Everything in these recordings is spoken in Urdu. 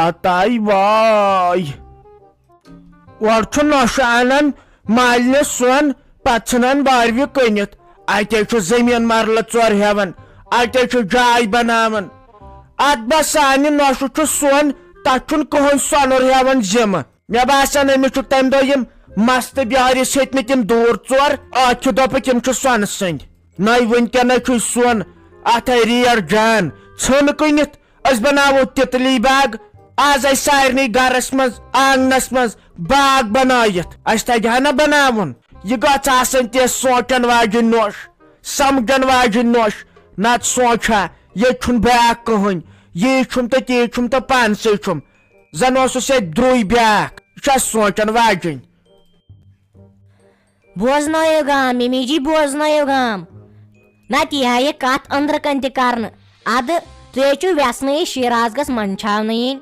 اتائی واے اور نوشہ انان مالنہ سون پتہ ژھنان باروِ کنت اتے زمین مرلہ ژور ہیوان اتے جائے بناوان ات بس سانہ نوشہ سون تک کہن سۄنُر ہیوان ذمہ مے باسان امس تمہ دۄہ یم مست بہارس ہیتم تم دور ژور اتھ دپک یم سۄنہٕ سٕنٛدۍ نٔے ونکیٚن سون ات ریٹ جان ژھن کٕنتھ أسۍ بناوو تتلی باغ آز سارنٕے گرس مز آنگنس مز باغ بنٲیتھ اس تگہ نا بناون یہ گژھ آسن تس سونچن واجن نوش سمجھن واجن نوش نت سونچا یہ چھن بیاکھ کہن یہ چھم تو تی چھم تو پانسے چھم زن اوسس دروی بیاکھ یہ سونچن واجن بوزنٲیِو گام ممی جی بوزنٲیِو گام نت یہ کت أنٛدرٕ کن تہِ کرنہٕ ادٕ تُہۍ چھِو ویسنٕے شیراز گژھ منٛدچھاونہٕ یِنۍ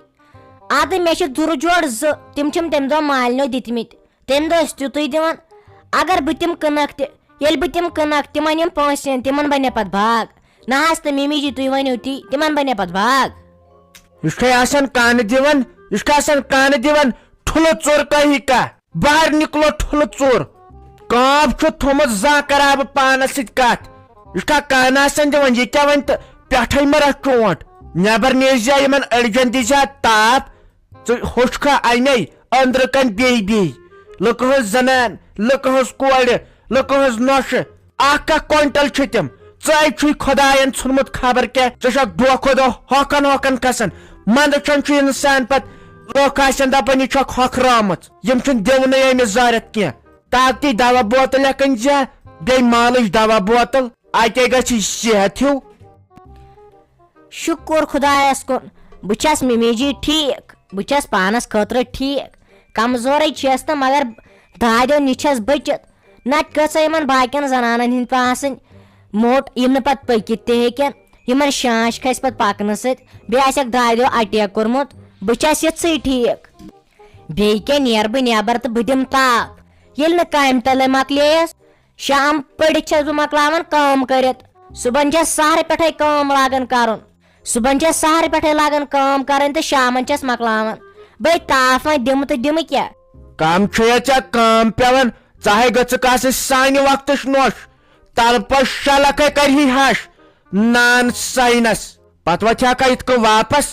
ادٕ مےٚ چھِ دُرٕ جورٕ زٕ تِم چھِم تمہِ دۄہ مالنیو دِتمٕتۍ تمہِ دۄہ ٲسۍ تیُتُے دِوان اگر بہٕ تِم کٕنکھ تہِ ییٚلہِ بہٕ تِم کٕنکھ تِمن یِم پونٛسہٕ یِن تِمن بنہِ پتہٕ باغ نہ حظ تہٕ ممی جی تُہۍ ؤنِو تی تِمن بنہِ پتہٕ باغ یہ آسان کانہ دِوان یہ آسان کانہ دِوان ٹھُلہٕ ژوٚر کہی کانٛہہ بہر نکلو ٹھُلہٕ ژوٚر کٲم چھُ تھوٚمُت زانٛہہ کرا بہٕ پانس سۭتۍ کتھ یہ کانہ آسان دِوان یہ کیٛاہ ون تہٕ پٮ۪ٹھے مہ رٹھ چونٹ نیبر نیرزا یمن أڑجن دِزا تاپھ ژٕ ہوٚچھکھا انے أنٛدرٕ کن بیٚیہِ لُکہٕ ہٕنٛز زنان لُکہٕ ہٕنٛز کورِ لُکہٕ ہٕنٛز نۄشہِ اکھ کۄینٹل چھِ تِم ژے چھُے خۄداین ژھُنمُت خبر کیٛاہ ژٕ چھکھ دۄہ کھۄتہٕ دۄہ ہۄکھان کھسان منٛدچھان چھُ انسان پتہٕ لُکھ آسن دپان یہِ چھکھ ہۄکھرٲمٕژ یم چھُنہٕ دِونٕے أمِس ضوٚرتھ کینٛہہ طاقتی دوا بوتل ہٮ۪کان زِ بیٚیہِ مالٕچ دوا بوتل اتے گژھِ صحت ہیوٗ شُکُر خۄدایس کُن بہٕ چھس ممی جی ٹھیٖک بہٕ چھس پانس خٲطرٕ ٹھیٖک کمزورے چھس تہٕ مگر دادیو نِش چھس بٔچِتھ نتہٕ کۭژاہ یِمن باقین زنانن ہِنٛدۍ پٲٹھۍ آسٕنۍ موٚٹ یِم نہٕ پتہٕ پٔکِتھ تہِ ہیٚکن یِمن شانش کھسہِ پتہٕ پکنہٕ سۭتۍ بیٚیہِ آسٮ۪کھ دادیو اٹیک کوٚرمُت بہٕ چھس یِژھٕے ٹھیٖک بیٚیہِ کیٛاہ نیرٕ بہٕ نٮ۪بر تہٕ بہٕ دِمہٕ تاپھ ییٚلہِ نہٕ کامہِ تلے مۄکلییس شام پٔرِتھ چھس بہٕ مۄکلاوان کٲم کٔرِتھ صبحن چھس سہرٕ پٮ۪ٹھے کٲم لاگان کرُن صبحن چھس سہرٕ پٮ۪ٹھے لاگان کٲم کرٕنۍ تہٕ شامن چھس مۄکلاوان بٔے تاپھ وۄنۍ دِمہٕ تہٕ دِمہٕ کیٛاہ کم چھُیا ژےٚ کٲم پیوان ژاہے گژھکھ آسٕنۍ سانہِ وقتٕچ نوش تلپس شلکھے کرہی ہش نان ساینس پتہٕ وتھیٛاکھا یِتھ کٔنۍ واپس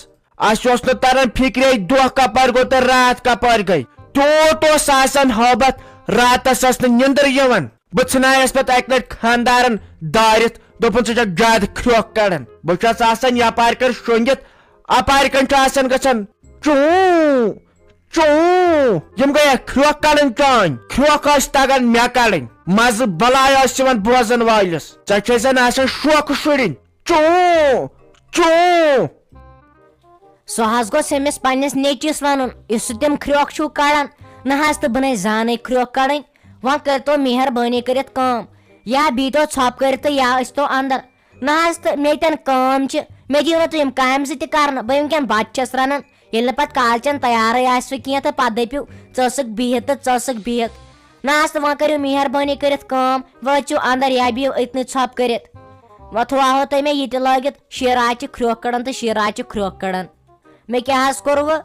اسہِ اوس نہٕ تران فکرے دۄہ کپٲرۍ گوٚو تہٕ رات کپٲرۍ گٔے تیوٗت اوس آسان حٲبت راتس ٲس نہٕ نِندٕر یِوان بہٕ ژھٕنایس پتہٕ اکہِ لٹہِ خانٛدارن دٲرِتھ دوٚپُن ژٕ چھکھ زیادٕ کھرٛوکھ کڑان بہٕ چھس آسان یپارِ کن شۄنگِتھ اپارِ کن چھُ آسان گژھان چوٗ چوٗ یم گٔیے کھرٛوکھ کڑٕنۍ چٲنۍ کھرٛوکھ ٲسۍ تگان مےٚ کڑٕنۍ مزٕ بلاے ٲس یِوان بوزن وٲلِس ژےٚ چھے زن آسان شوقہٕ شُرٕنۍ چوٗ چوٗ سُہ حظ گوٚژھ أمِس پننِس نیٚچوِس ونُن یُس سُہ تِم کھرٛوکھ چھُو کڑان نہ حظ تہٕ بہٕ نے زانٕے کھرٛوکھ کڑٕنۍ وۄنۍ کٔرتو مہربٲنی کٔرِتھ کٲم یا بیٖہتو ژھۄپہٕ کٔرِتھ تہٕ یا ٲسۍتو انٛدر نہ حظ تہٕ مےٚ تٮ۪ن کٲم چھِ مےٚ دِیِو نہٕ تُہۍ یِم کامہِ زٕ تہِ کرنہٕ بہٕ ؤنکیٚن بتہٕ چھس رنان ییٚلہِ نہٕ پتہٕ کالچن تیارٕے آسوٕ کینٛہہ تہٕ پتہٕ دٔپِو ژٕ ٲسٕکھ بِہِتھ تہٕ ژٕ ٲسٕکھ بِہِتھ نہ حظ تہٕ وۄنۍ کٔرِو مہربٲنی کٔرِتھ کٲم وۄنۍ أژِو انٛدر یا بِہِو أتنٕے ژھۄپہٕ کٔرِتھ وۄنۍ تھوہو تۄہہِ مےٚ یہِ تہِ لٲگِتھ شیراز چھِ کھرٛوکھ کڑان تہٕ شیراز چھِ کھرٛوکھ کڑان مےٚ کیٛاہ حظ کوٚروٕ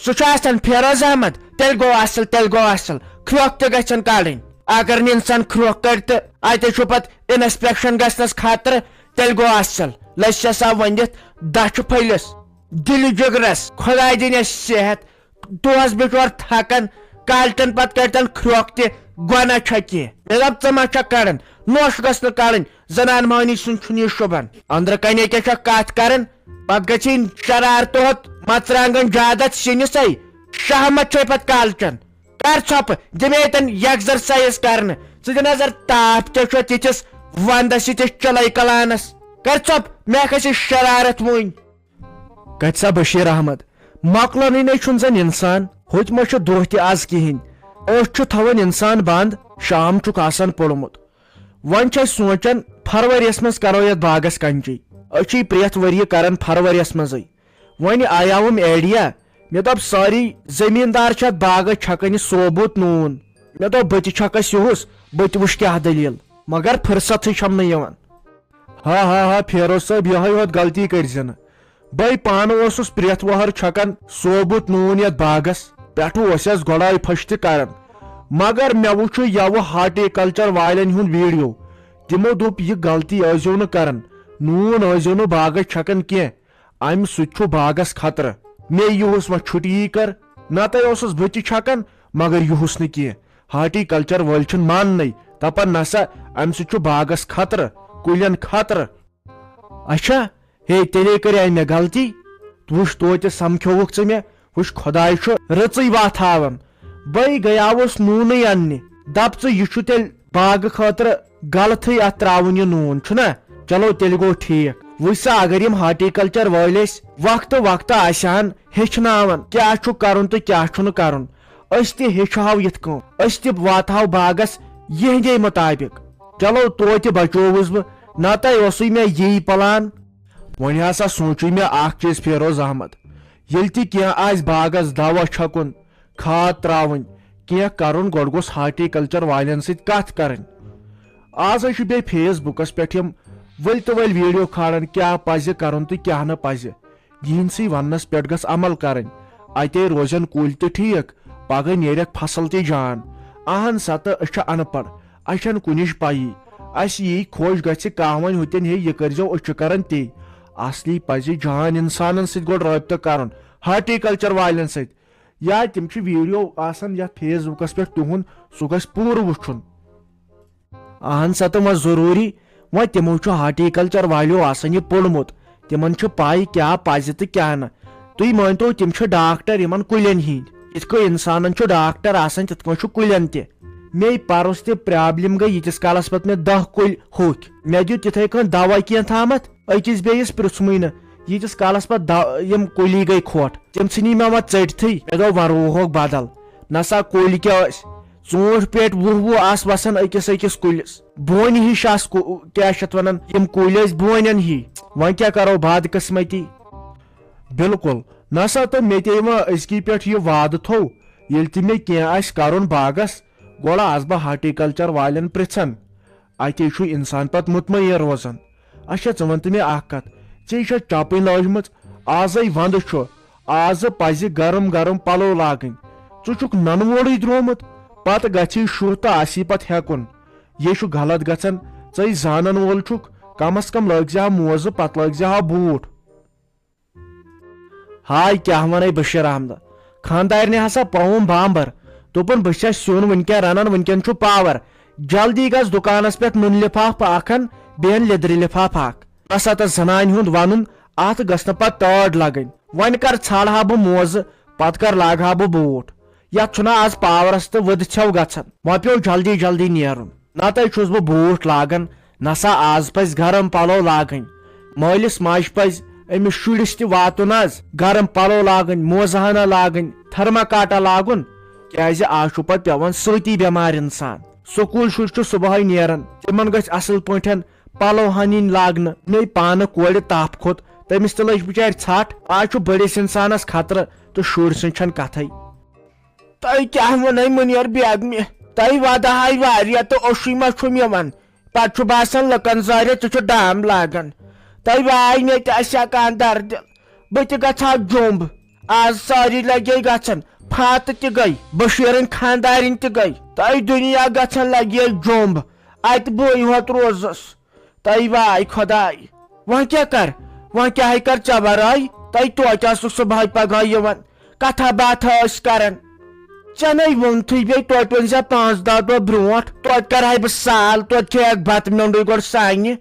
سُہ چھُ آسان فیروز احمد تیٚلہِ گوٚو اصل کھرٛوکھ تہِ گژھن کڑٕنۍ اگر نہٕ انسان کھرٛوکھ کڑِ تہٕ اتہِ چھُ پتہٕ انسپیکشن گژھنس خٲطرٕ تیٚلہِ گوٚو اصل لٔسِس آو ؤنِتھ دچھِ پھٔلِس دِلہِ جگرس خۄداے دِنٮ۪س صحت دۄہس بِچور تھکان کالچن پتہٕ کڑتن کھرٛوکھ تہِ گۄناہ چھا کینٛہہ مےٚ دوٚپ ژٕ ما چھکھ کڑان نوش گژھِ نہٕ کڑٕنۍ زنان مہنی سُنٛد چھُنہٕ یہِ شوٗبان أنٛدرٕ کنے کیٛاہ چھکھ کتھ کران پتہٕ گژھِ شرارتہٕ ہوت مرژٕوانٛگن زیادٕ سِنِسے شہمت چھے پتہٕ کالچن کر ژھۄپہٕ دِ مےٚ ییٚتٮ۪ن ایگزرسایز کرنہٕ ژٕ دِ نظر تاپھ تہِ چھُ تِتھِس ونٛدس یِتھِس چلے کلانس کر ژھۄپہٕ مےٚ کھسہِ شرارت وُنۍ کتہِ سا بشیٖر احمد مۄکلانٕے نے چھُنہٕ زن انسان ہُتہِ ما چھُ دۄہ تہِ آز کہیٖنۍ أچھ چھُ تھاوان انسان بنٛد شام چھُکھ آسان پوٚرمُت وۄنۍ چھِ أسۍ سونچان فرؤریس منٛز کرو یتھ باغس کنچی أسۍ چھِ پرٛٮ۪تھ ؤرۍ یہِ کران فرؤریس منٛزٕے وۄنۍ آیاوُم ایڈیا مےٚ دوٚپ سٲری زٔمیٖندار چھِ اتھ باغس چھکان یہِ ثوبوٗت نوٗن مےٚ دوٚپ بہٕ تہِ چھکس یِہُس بہٕ تہِ وٕچھ کیٛاہ دٔلیٖل مگر فٕرسَتھٕے چھم نہٕ یِوان ہا فیروز صٲب یِہوے یوت غلطی کٔرزِ نہٕ بے پانہ اوسُس پرٛٮ۪تھ وہر چھکان ثوبوٗت نوٗن یتھ باغس پٮ۪ٹھٕ ٲسٮ۪س گۄڈاے پھش تہِ کران مگر مےٚ وٕچھ یوٕ ہارٹیکلچر والٮ۪ن ہُنٛد ویڈیو تِمو دوٚپ یہِ غلطی ٲسۍزیو نہٕ کران نوٗن ٲسۍزیو نہٕ باغس چھکان کینٛہہ امہِ سۭتۍ چھُ باغس خطرٕ مے یِہُس وۄنۍ چھُٹی کر نتہٕ اوسُس بہٕ تہِ چھکان مگر یِہُس نہٕ کینٛہہ ہارٹیکلچر وٲلۍ چھِنہٕ ماننٕے دپان نسا امہِ سۭتۍ چھُ باغس خطرٕ کُلٮ۪ن خطرٕ اچھا ہے تیٚلے کریے مےٚ غلطی وٕچھ توتہِ سمکھیووُکھ ژٕ مےٚ وٕچھ خۄداے چھُ رٕژٕے واتھاوان بے گٔیاوُس نوٗنٕے اننہِ دپ ژٕ یہِ چھُ تیٚلہِ باغہٕ خٲطرٕ غلطٕے اتھ تراوُن یہِ نوٗن چھُنہ چلو تیٚلہِ گوٚو ٹھیٖک وٕچھ سا اگر یِم ہارٹیکلچر وٲلۍ ٲسۍ وقتہٕ وقتہٕ آسہِ ہن ہیٚچھناوان کیاہ چھُ کرُن تہٕ کیاہ چھُنہٕ کرُن أسۍ تہِ ہیٚچھہو یِتھ کٔنۍ أسۍ تہِ واتہو باغس یِہنٛدے مُطابق چلو توتہِ بچووُس بہٕ نتہٕ اوسُے مےٚ یی پلان وۄنۍ ہسا سوٗنٛچے مےٚ اکھ چیٖز فیروز احمد ییٚلہِ تہِ کینٛہہ آسہِ باغس دوا چھکُن کھاد تراوٕنۍ کینٛہہ کرُن گۄڈٕ گوٚژھ ہارٹیکلچر والٮ۪ن سۭتۍ کتھ کرٕنۍ آز چھُ بیٚیہِ فیس بُکس پٮ۪ٹھ یِم ؤلۍ تہٕ ؤلۍ ویڈیو کھالان کیاہ پزِ کرُن تہٕ کیاہ نہٕ پزِ یِہنٛدسٕے وننس پٮ۪ٹھ گژھ عمل کرٕنۍ اتے روزن کُلۍ تہِ ٹھیٖک پگہہ نیرکھ فصل تہِ جان اہن سا تہٕ أسۍ چھِ ان پڑھ اسہِ چھنہٕ کُنِچ پیی اسہِ یی خۄش گژھِ کانٛہہ وۄنۍ ہُتٮ۪ن ہے یہِ کٔرزیو أسۍ چھِ کران تی اصلی پزِ جان انسانن سۭتۍ گۄڈٕ رٲبطہٕ کرُن ہارٹیکلچر والٮ۪ن سۭتۍ یا تِم چھِ ویڈیو آسان یتھ فیس بُکس پٮ۪ٹھ تِہُنٛد سُہ گژھِ پوٗرٕ وٕچھُن اہن سا تہٕ وۄنۍ ضروٗری وۄنۍ تِمو چھُ ہارٹیکلچر والیو آسان یہِ پوٚرمُت تِمن چھُ پاے کیاہ پزِ تہٕ کیاہ نہٕ تُہۍ مٲنتو تِم چھِ ڈاکٹر یِمن کُلٮ۪ن ہِنٛدۍ یِتھ کٔنۍ انسانن چھُ ڈاکٹر آسان تِتھ کٔنۍ چھُ کُلٮ۪ن تہِ مے پرُس تہِ پرابلم گٔے ییٖتِس کالس پتہٕ مےٚ 10 کُلۍ ہوٚکھۍ مےٚ دیُت تِتھے کٔنۍ دوا کینٛہہ تھامتھ أکِس بیٚیِس پرژھمٕے نہٕ ییٖتِس کالس پتہٕ یِم کُلی گٔے کھۄٹھ تِم ژھٕنی مےٚ وۄنۍ ژٔٹتھٕے مےٚ دوٚپ وۄنۍ رُوہوکھ بدل نسا کُلۍ کیٛاہ ٲسۍ ژوٗنٛٹھۍ پیٹہِ 20 آسہٕ وسان أکِس کُلِس بونہِ ہِش آسہٕ کیٛاہ چھِ اتھ ونان یِم کُلۍ ٲسۍ بونٮ۪ن ہی وۄنۍ کیٛاہ کرو بدقٕسمتی بالکل نسا تہٕ مےٚ تے وۄنۍ أزکی پٮ۪ٹھ یہِ وعدٕ تھوٚو ییٚلہِ تہِ مےٚ کینٛہہ آسہِ کرُن باغس گۄڈٕ آسہٕ بہٕ ہارٹیکلچر والٮ۪ن پرژھان اتے چھُ انسان پتہٕ مطمعین روزان اچھا ژٕ ون تہٕ مےٚ اکھ کتھ ژےٚ چھےٚ چپٕنۍ لٲجمٕژ آزے ونٛدٕ چھُ آزٕ پزِ گرم گرم پلو لاگٕنۍ ژٕ چھُکھ ننہٕ وورٕے درٛومُت پتہٕ گژھی شُر تہٕ آسی پتہٕ ہٮ۪کُن یہِ چھُ غلط گژھان ژٕے زانن وول چھُکھ کم از کم لٲگۍ زِ ہا موزٕ پتہٕ لٲگۍ زِ ہا بوٗٹھ ہاے کیٛاہ ونے بشیٖر احمد خانٛدارنہِ ہسا پووُم بامبر دوٚپُن بہٕ چھس سیُن وٕنکٮ۪ن رنان وٕنکٮ۪ن چھُ پاور جلدی گژھ دُکانس پٮ۪ٹھ نُنہٕ لفاف اکھ ان بیٚیہِ ان لیٚدرِ لفاف اکھ بس اتس زنانہِ ہُنٛد ونُن اتھ گژھِ نہٕ پتہٕ تٲڑ لگٕنۍ وۄنۍ کر ژھانڈٕ ہا بہٕ موزٕ پتہٕ کر لاگہٕ ہا بہٕ بوٗٹھ یتھ چھُنہ آز پاورس تہٕ ؤدٕ ژھٮ۪و گژھان وۄنۍ پیوٚو جلدی جلدی نیرُن نتہٕ چھُس بہٕ بوٗٹھ لاگان نسا آز پزِ گرم پلو لاگٕنۍ مٲلِس ماجہِ پزِ أمِس شُرِس تہِ واتُن آز گرم پلو لاگٕنۍ موزٕ ہنا لاگٕنۍ تھرماکاٹا لاگُن کیازِ آز چھُ پتہٕ پیوان سۭتی بٮ۪مار انسان سکوٗل شُرۍ چھُ صبحٲے نیران تِمن گژھِ اصل پٲٹھۍ پلو ہنٕنۍ لاگنہٕ مے پانہٕ کورِ تاپھ کھوٚت تٔمِس تہِ لٔج بِچارِ ژھٹھ آز چھُ بٔڑِس انسانس خطرٕ تہٕ شُرۍ سٕنٛز چھنہٕ کتھٕے تۄہہِ کیٛاہ ونے مُنیر بیگمہِ تۄہہِ ودہاے واریاہ تہٕ اوٚشُے ما چھُم یِوان پتہٕ چھُ باسان لُکن زارِ ژٕ چھُ ڈام لاگان تۄہہِ واے مےٚ تہِ آسہِ ہا کانٛہہ دردِ بہٕ تہِ گژھٕ ہا جوٚمب آز سٲری لگے گژھان فاتہٕ تہِ گٔے بشیٖرٕنۍ خانٛدارِنۍ تہِ گٔے تۄہہِ دُنیا گژھان لگے جوٚمب اتہِ بٕے ہوت روزُس تۄہہِ واے خۄداے وۄنۍ کیٛاہ کر وۄنۍ کیٛاہ کر ژےٚ ورٲے تۄہہِ توتہِ آسُکھ صبحٲے پگہٲے یِوان کتھا باتھا ٲسۍ کران ژےٚ نے ووٚنتھٕے بیٚیہِ توتہِ ؤنۍ زِ 5-10 دۄہ برونٛٹھ توتہِ کرہاے بہٕ سال توتہِ کھیٚیکھ بتہٕ مٮ۪ونٛڈُے گۄڈٕ سانہِ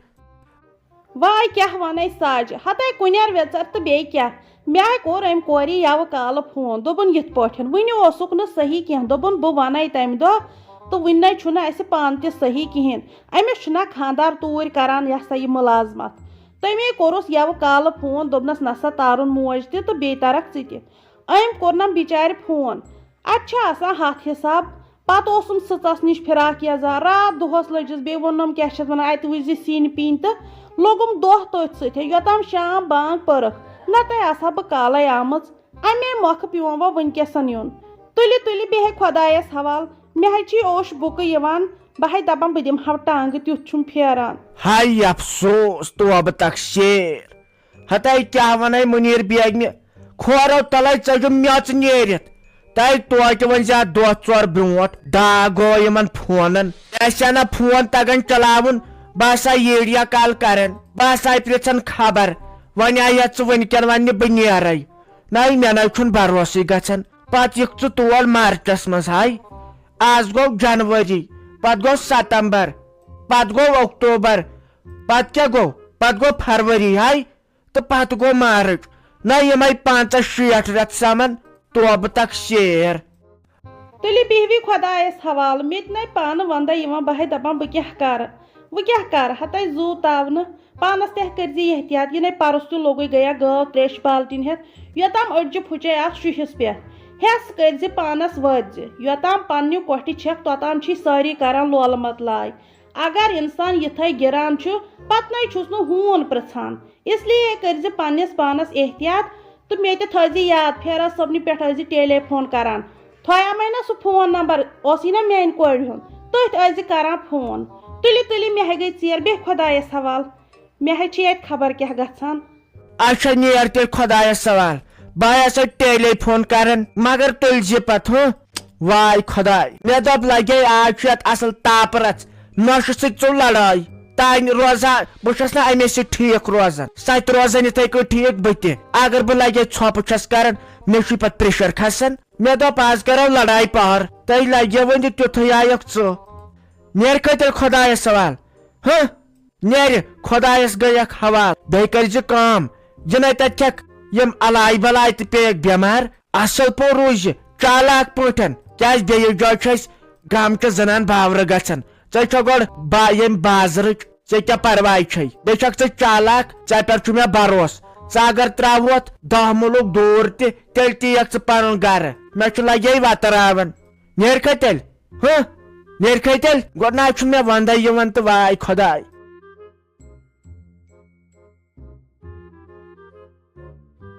واے کیٛاہ ونے ساجہِ ہتے کُنیر ویژر تہٕ بیٚیہِ کیٛاہ مےٚ کوٚر أمۍ کورِ یوٕ کالہٕ فون دوٚپُن یِتھ پٲٹھۍ وُنہِ اوسُکھ نہٕ صحیح کینٛہہ دوٚپُن بہٕ ونے تمہِ دۄہ تہٕ وُنہِ نے چھُنہٕ اَسہِ پانہٕ تہِ صحیح کِہیٖنۍ أمِس چھُنہ خانٛدار توٗرۍ کران یہِ ہسا یہِ مُلازمت تٔمی کوٚرُس یوٕ کالہٕ فون دوٚپنس نسا تارُن موج تہِ تہٕ بیٚیہِ ترکھ ژٕ تہِ أمۍ کوٚرنم بِچارِ فون اتہِ چھِ آسان ہتھ حساب پتہٕ اوسُم سٕژس نِش فراک یزار راتھ دۄہس لٔجِس بیٚیہِ ووٚنُم کیٛاہ چھِ اتھ ونان اتہِ وٕچھ زِ سِنۍ پیٖنۍ تہٕ لوٚگُم دۄہ تٔتھۍ سۭتۍ یوٚتام شام بانگ پٔرٕکھ نتہٕ آسہٕ ہا بہٕ کالے آمٕژ امے مۄکھٕ پیوم وۄنۍ وٕنکیٚسن یُن تُلہِ تُلہِ بیٚہے خۄدایس حوالہٕ مےٚ حظ چھِ اوٚش بُکہٕ یِوان بہٕ ہے دپان بہٕ دِمہٕ ہا ٹانگہٕ تیُتھ چھُم پھیران ہاے افسوس توبہٕ تقسیر ہتائی کیا ونے منیر بیگنہِ کھورو تلے ژجُم میژ نیرِتھ تائی توتہِ ون زیادٕ دۄہ ژور برونٹھ ڈاک گوٚو یِمن فونن اسہِ نا فون تگان چلاوُن بہٕ ہسا ویڈیو کال کران بہٕ ہسا پرژھان خبر وۄنۍ آیا ژٕ وٕنکٮ۪ن وننہِ بہٕ نیرے نَے مےٚ نَے چھُنہٕ بروسٕے گژھان پتہٕ یِکھ ژٕ تور مارچس منٛز ہاے آز گوٚو جنؤری پتہٕ گوٚو ستمبر پتہٕ گوٚو اکتوبر پتہٕ کیٛاہ گوٚو پتہٕ گوٚو فروری ہاے تہٕ پتہٕ گوٚو مارچ نہ یِمے 50-60 رٮ۪تھ سمان توبہٕ تک شیر تیٚلہِ بِہوِ خۄدایس حوالہٕ مےٚ تہِ نَے پانہٕ ونٛدے یِوان بہے دپان بہٕ کیٛاہ کرٕ وۄنۍ کیٛاہ کرٕ ہتاے زوٗ تاونہٕ پانس تہِ کٔرزِ احتیاط یہِ نَے پرُس تہِ لوٚگُے گٔیا گٲو تریشہِ بالٹیٖن ہٮ۪تھ یوٚتام أڈجہِ پھُچے اتھ شُہِس پٮ۪ٹھ ہٮ۪س کٔرزِ پانس وٲتزِ یوٚتام پننہِ کۄٹھِ چھکھ توٚتام چھِ سٲری کران لولہٕ مطلاے اگر انسان یِتھے گِران چھُ پتہٕ نَے چھُس نہٕ ہوٗن پرژھان اس لیے کٔرزِ پننس پانس احتیاط تہٕ مےٚ تہِ تھٲیزِ یاد فیراز صٲبنہِ پٮ۪ٹھ ٲسزِ ٹیلی فون کران تھویامے نا سُہ فون نمبر اوسٕے نا میانہِ کورِ ہُنٛد تٔتھۍ ٲسزِ کران فون تُلہِ مےٚ ہے گٔے ژیر بیٚہہ خۄدایس حوالہٕ مےٚ ہے چھِ ییٚتہِ خبر کیٛاہ گژھان اچھا نیر تیٚلہِ خۄدایس سوال بہٕ ہسا ٹیلی فون کران مگر تُلزِ پتہٕ ہُہ واے خۄداے مےٚ دوٚپ لگے آز چھُ یتھ اصل تاپہٕ رژھ نۄشہِ سۭتۍ ژوٚل لڑٲے تانۍ روزان بہٕ چھُس نہٕ امے سۭتۍ ٹھیٖک روزان سۄ تہِ روزان یِتھے کٔنۍ ٹھیٖک بہٕ تہِ اگر بہٕ لگے ژھۄپہٕ چھس کران مےٚ چھُ پتہٕ پریشر کھسان مےٚ دوٚپ آز کرو لڑاے پہر تۄہہِ لگیو وۄنۍ تیُتھُے آیکھ ژٕ نیر تیٚلہِ خۄدایس سوال ہہ نیرِ خۄدایس گٔیکھ حوال بیٚیہِ کٔرزِ کٲم جِنَے تتہِ چھکھ یِم الاے بلاے تہِ پیٚیکھ بٮ۪مار اصل پٲٹھۍ روٗزِ چالاک پٲٹھۍ کیٛازِ بیٚیِس جایہِ چھُ اسہِ گامچہِ زنان باورٕ گژھان ژےٚ چھو گۄڈٕ ییٚمہِ بازرٕچ ژےٚ کیٛاہ پرواے چھے بیٚیہِ چھکھ ژٕ چالاک ژےٚ پٮ۪ٹھ چھُ مےٚ بروسہٕ ژٕ اگر تراوتھ 10 مُلک دوٗر تہِ تیٚلہِ تہِ یِکھ ژٕ پنُن گرٕ مےٚ چھُ لگے وتراوان نیرکھا تیٚلہِ ہہ نیرکھے تیٚلہِ گۄڈٕ نہ چھُنہٕ مےٚ ونٛدے یِوان تہٕ واے خۄداے